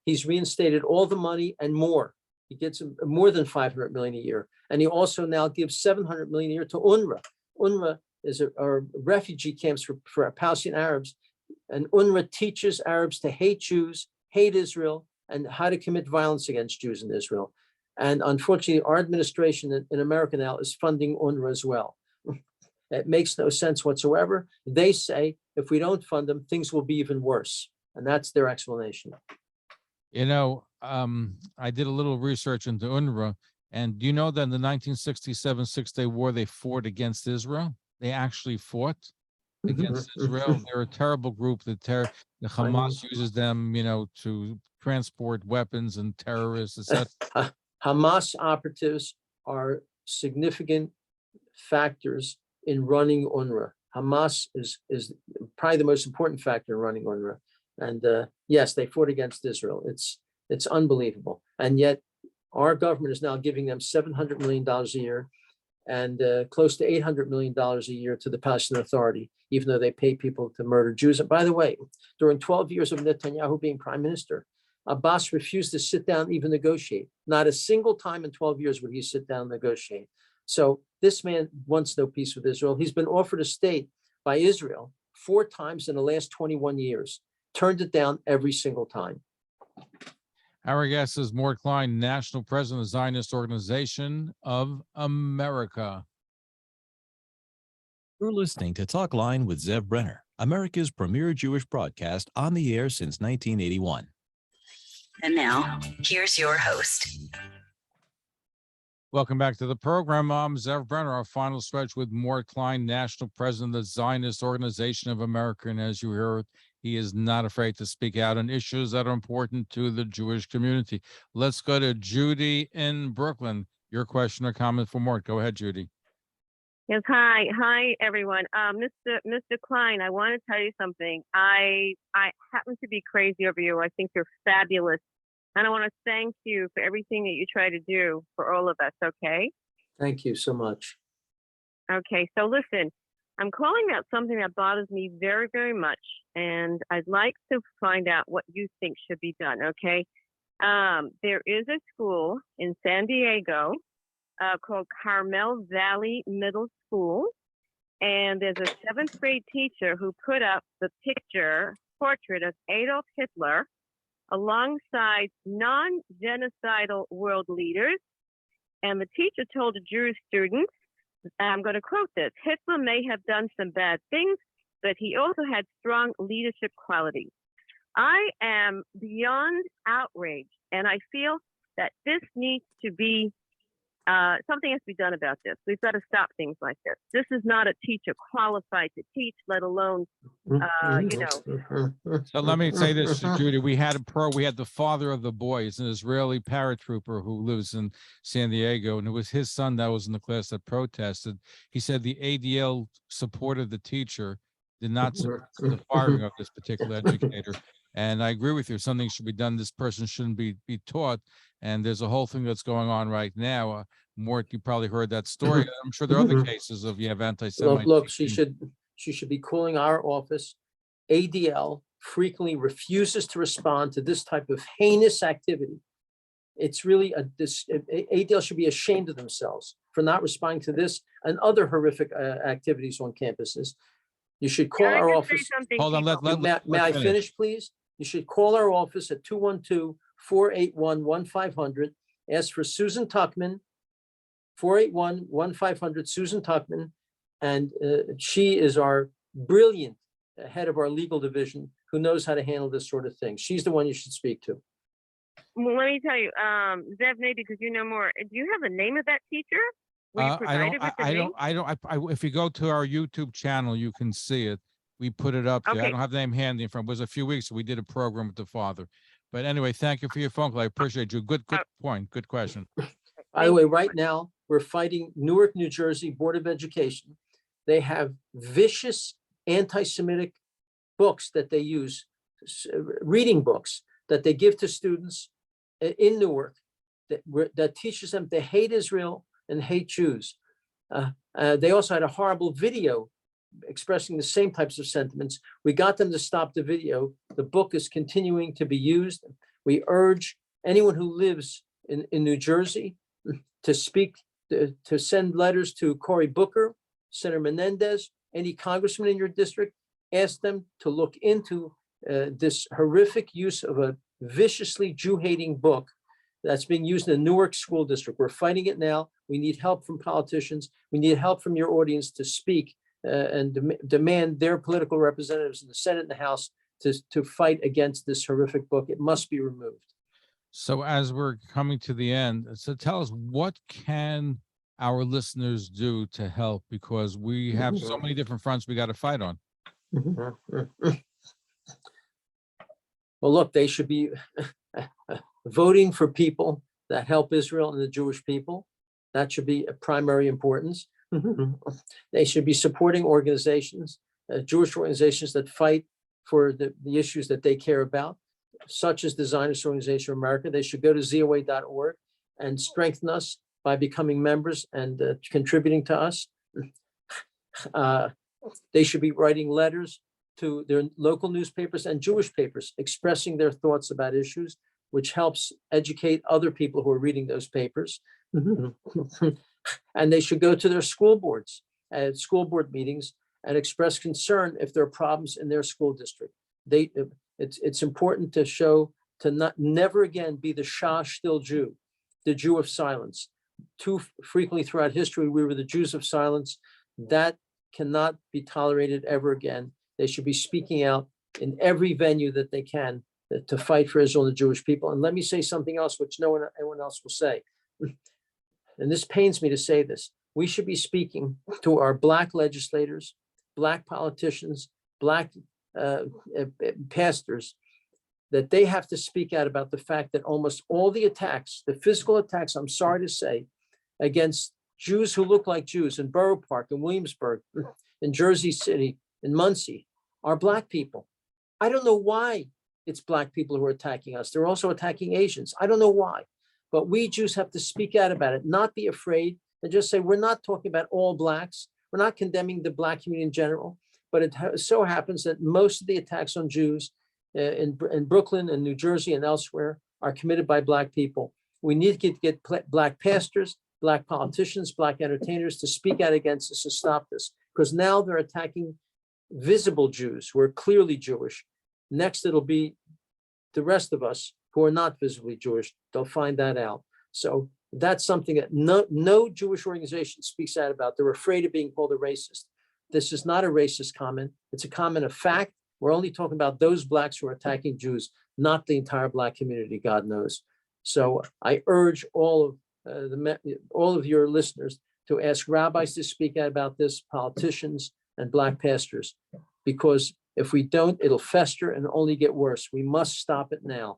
He's reinstated all the money and more. He gets more than 500 million a year. And he also now gives 700 million a year to UNRWA. UNRWA is are refugee camps for Palestinian Arabs. And UNRWA teaches Arabs to hate Jews, hate Israel, and how to commit violence against Jews in Israel. And unfortunately, our administration in America now is funding UNRWA as well. It makes no sense whatsoever. They say if we don't fund them, things will be even worse. And that's their explanation. You know, I did a little research into UNRWA, and do you know that in the 1967 Six-Day War, they fought against Israel? They actually fought against Israel. They're a terrible group. The Hamas uses them, you know, to transport weapons and terrorists, etc. Hamas operatives are significant factors in running UNRWA. Hamas is probably the most important factor in running UNRWA. And yes, they fought against Israel. It's unbelievable. And yet our government is now giving them $700 million a year and close to $800 million a year to the Palestinian Authority, even though they pay people to murder Jews. And by the way, during 12 years of Netanyahu being prime minister, Abbas refused to sit down, even negotiate. Not a single time in 12 years would he sit down and negotiate. So this man wants no peace with Israel. He's been offered a state by Israel 4 times in the last 21 years, turned it down every single time. Our guest is Mort Klein, National President of the Zionist Organization of America. You're listening to Talkline with Zev Brenner, America's premier Jewish broadcast on the air since 1981. And now, here's your host. Welcome back to the program. I'm Zev Brenner, our final stretch with Mort Klein, National President of the Zionist Organization of America. And as you heard, he is not afraid to speak out on issues that are important to the Jewish community. Let's go to Judy in Brooklyn. Your question or comment for Mort. Go ahead, Judy. Yes, hi, everyone. Mr. Klein, I want to tell you something. I happen to be crazy over you. I think you're fabulous, and I want to thank you for everything that you try to do for all of us. Okay. Thank you so much. Okay. So listen, I'm calling out something that bothers me very, very much, and I'd like to find out what you think should be done. Okay. There is a school in San Diego called Carmel Valley Middle School. And there's a 7th grade teacher who put up the portrait of Adolf Hitler alongside non-genocidal world leaders. And the teacher told the Jewish students, I'm going to quote this, Hitler may have done some bad things, but he also had strong leadership qualities. I am beyond outraged, and I feel that this needs to be something has to be done about this. We've got to stop things like this. This is not a teacher qualified to teach, let alone, you know. So let me say this, Judy. We had the father of the boy. He's an Israeli paratrooper who lives in San Diego, and it was his son that was in the class that protested. He said the ADL supported the teacher, did not support the firing of this particular educator. And I agree with you. Something should be done. This person shouldn't be taught. And there's a whole thing that's going on right now. Mort, you probably heard that story. I'm sure there are other cases of anti-Semitism. Look, she should be calling our office. ADL frequently refuses to respond to this type of heinous activity. It's really ADL should be ashamed of themselves for not responding to this and other horrific activities on campuses. You should call our office. Hold on, May I finish, please? You should call our office at 212-481-1500. Ask for Susan Tuckman, 481-1500, Susan Tuckman. And she is our brilliant head of our legal division who knows how to handle this sort of thing. She's the one you should speak to. Well, let me tell you, Zev, maybe because you know more. Do you have the name of that teacher? Will you I provide don't, it with the I name? don't, I don't, if you go to our YouTube channel, you can see it. We put it up there. I Okay. don't have the name handy in front. It was a few weeks ago. We did a program with the father. But anyway, thank you for your phone call. I appreciate you. Good point. Good question. By the way, right now, we're fighting Newark, New Jersey Board of Education. They have vicious anti-Semitic books that they use, reading books that they give to students in Newark that teaches them to hate Israel and hate Jews. They also had a horrible video expressing the same types of sentiments. We got them to stop the video. The book is continuing to be used. We urge anyone who lives in New Jersey to speak, to send letters to Cory Booker, Senator Menendez, any congressman in your district, ask them to look into this horrific use of a viciously Jew-hating book that's being used in the Newark School District. We're fighting it now. We need help from politicians. We need help from your audience to speak and demand their political representatives in the Senate and the House to fight against this horrific book. It must be removed. So as we're coming to the end, so tell us, what can our listeners do to help? Because we have so many different fronts we got to fight on. Well, look, they should be voting for people that help Israel and the Jewish people. That should be a primary importance. They should be supporting organizations, Jewish organizations that fight for the issues that they care about, such as the Zionist Organization of America. They should go to ZOA.org and strengthen us by becoming members and contributing to us. They should be writing letters to their local newspapers and Jewish papers expressing their thoughts about issues, which helps educate other people who are reading those papers. And they should go to their school boards at school board meetings and express concern if there are problems in their school district. It's important to show to never again be the Shah still Jew, the Jew of silence. Too frequently throughout history, we were the Jews of silence. That cannot be tolerated ever again. They should be speaking out in every venue that they can to fight for Israel and the Jewish people. And let me say something else, which anyone else will say. And this pains me to say this. We should be speaking to our Black legislators, Black politicians, Black pastors, that they have to speak out about the fact that almost all the attacks, the physical attacks, I'm sorry to say, against Jews who look like Jews in Borough Park, in Williamsburg, in Jersey City, in Muncie, are Black people. I don't know why it's Black people who are attacking us. They're also attacking Asians. I don't know why. But we Jews have to speak out about it, not be afraid, and just say, we're not talking about all Blacks. We're not condemning the Black community in general. But it so happens that most of the attacks on Jews in Brooklyn and New Jersey and elsewhere are committed by Black people. We need to get Black pastors, Black politicians, Black entertainers to speak out against this and stop this. Because now they're attacking visible Jews who are clearly Jewish. Next, it'll be the rest of us who are not visibly Jewish. They'll find that out. So that's something that no Jewish organization speaks out about. They're afraid of being called a racist. This is not a racist comment. It's a comment of fact. We're only talking about those Blacks who are attacking Jews, not the entire Black community, God knows. So I urge all of your listeners to ask rabbis to speak out about this, politicians and Black pastors, because if we don't, it'll fester and only get worse. We must stop it now.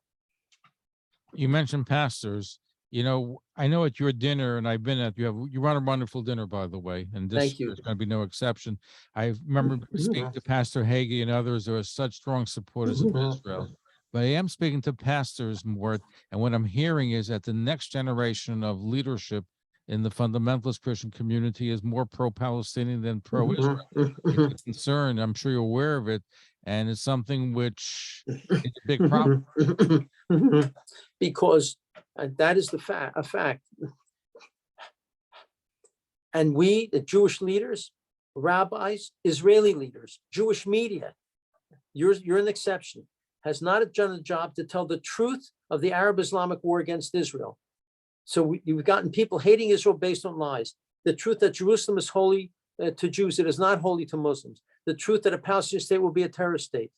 You mentioned pastors. You know, I know at your dinner, and I've been at, you run a wonderful dinner, by the way, and this Thank you. is going to be no exception. I remember speaking to Pastor Hagee and others who are such strong supporters of Israel. But I am speaking to pastors more, and what I'm hearing is that the next generation of leadership in the fundamentalist Christian community is more pro-Palestinian than pro-Israel. It's a concern. I'm sure you're aware of it, and it's something which is a big problem. Because that is a fact. And we, the Jewish leaders, rabbis, Israeli leaders, Jewish media, you're an exception, has not done a job to tell the truth of the Arab-Islamic war against Israel. So you've gotten people hating Israel based on lies. The truth that Jerusalem is holy to Jews, it is not holy to Muslims. The truth that a Palestinian state will be a terrorist state.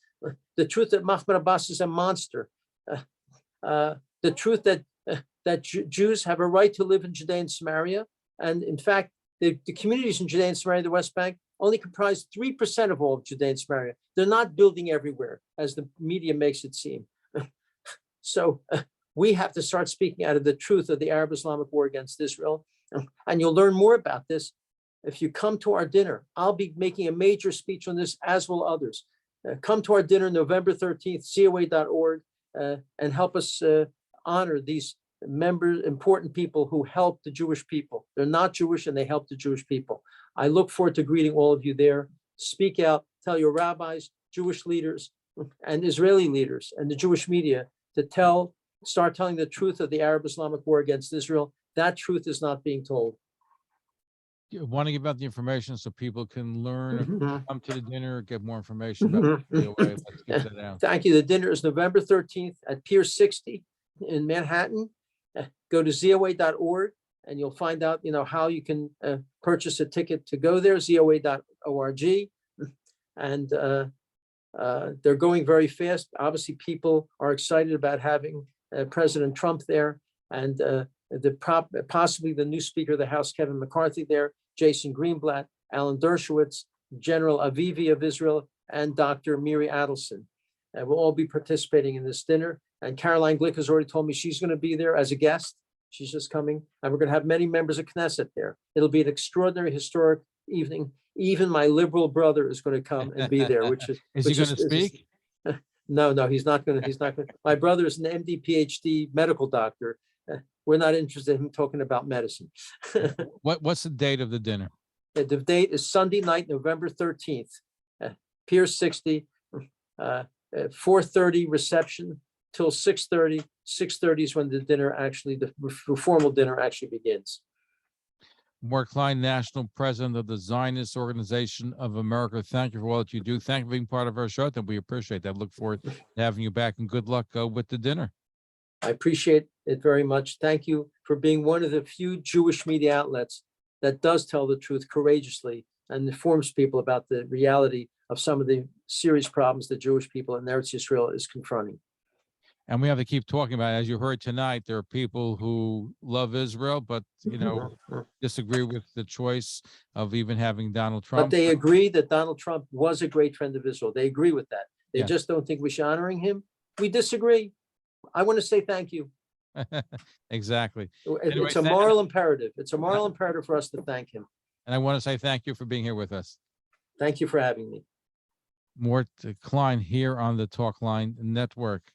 The truth that Mahmoud Abbas is a monster. The truth that Jews have a right to live in Judea and Samaria, And in fact, the communities in Judea and Samaria, the West Bank, only comprise 3% of all of Judea and Samaria. They're not building everywhere, as the media makes it seem. So we have to start speaking out of the truth of the Arab-Islamic war against Israel. And you'll learn more about this if you come to our dinner. I'll be making a major speech on this, as will others. Come to our dinner November 13th, ZOA.org, and help us honor these important people who help the Jewish people. They're not Jewish and they help the Jewish people. I look forward to greeting all of you there. Speak out, tell your rabbis, Jewish leaders, and Israeli leaders, and the Jewish media to start telling the truth of the Arab-Islamic war against Israel. That truth is not being told. You want to give out the information so people can learn, Mhm. come to the dinner, get more information about the DOA. Let's get that out. Thank you. The dinner is November 13th at Pier 60 in Manhattan. Go to ZOA.org and you'll find out, how you can purchase a ticket to go there, ZOA.org. And they're going very fast. Obviously, people are excited about having President Trump there, and possibly the new Speaker of the House, Kevin McCarthy, there, Jason Greenblatt, Alan Dershowitz, General Avivi of Israel, and Dr. Miri Adelson. We'll all be participating in this dinner. And Caroline Glick has already told me she's going to be there as a guest. She's just coming. And we're going to have many members of Knesset there. It'll be an extraordinary, historic evening. Even my liberal brother is going to come and be there, which is. Is he going to speak? No, he's not going to. My brother is an MD, PhD medical doctor. We're not interested in him talking about medicine. What's the date of the dinner? The date is Sunday night, November 13th, Pier 60, 4:30 reception till 6:30. 6:30 is when the formal dinner actually begins. Mort Klein, National President of the Zionist Organization of America. Thank you for all that you do. Thank you for being part of our show. That we appreciate that. Look forward to having you back, and good luck with the dinner. I appreciate it very much. Thank you for being one of the few Jewish media outlets that does tell the truth courageously and informs people about the reality of some of the serious problems that Jewish people in Eretz Yisrael is confronting. And we have to keep talking about it. As you heard tonight, there are people who love Israel, but disagree with the choice of even having Donald Trump. But they agree that Donald Trump was a great friend of Israel. They agree with that. They Yeah. just don't think we should honoring him. We disagree. I want to say thank you. Exactly. It's a moral imperative. It's a moral imperative for us to thank him. And I want to say thank you for being here with us. Thank you for having me. Mort Klein here on the Talkline Network.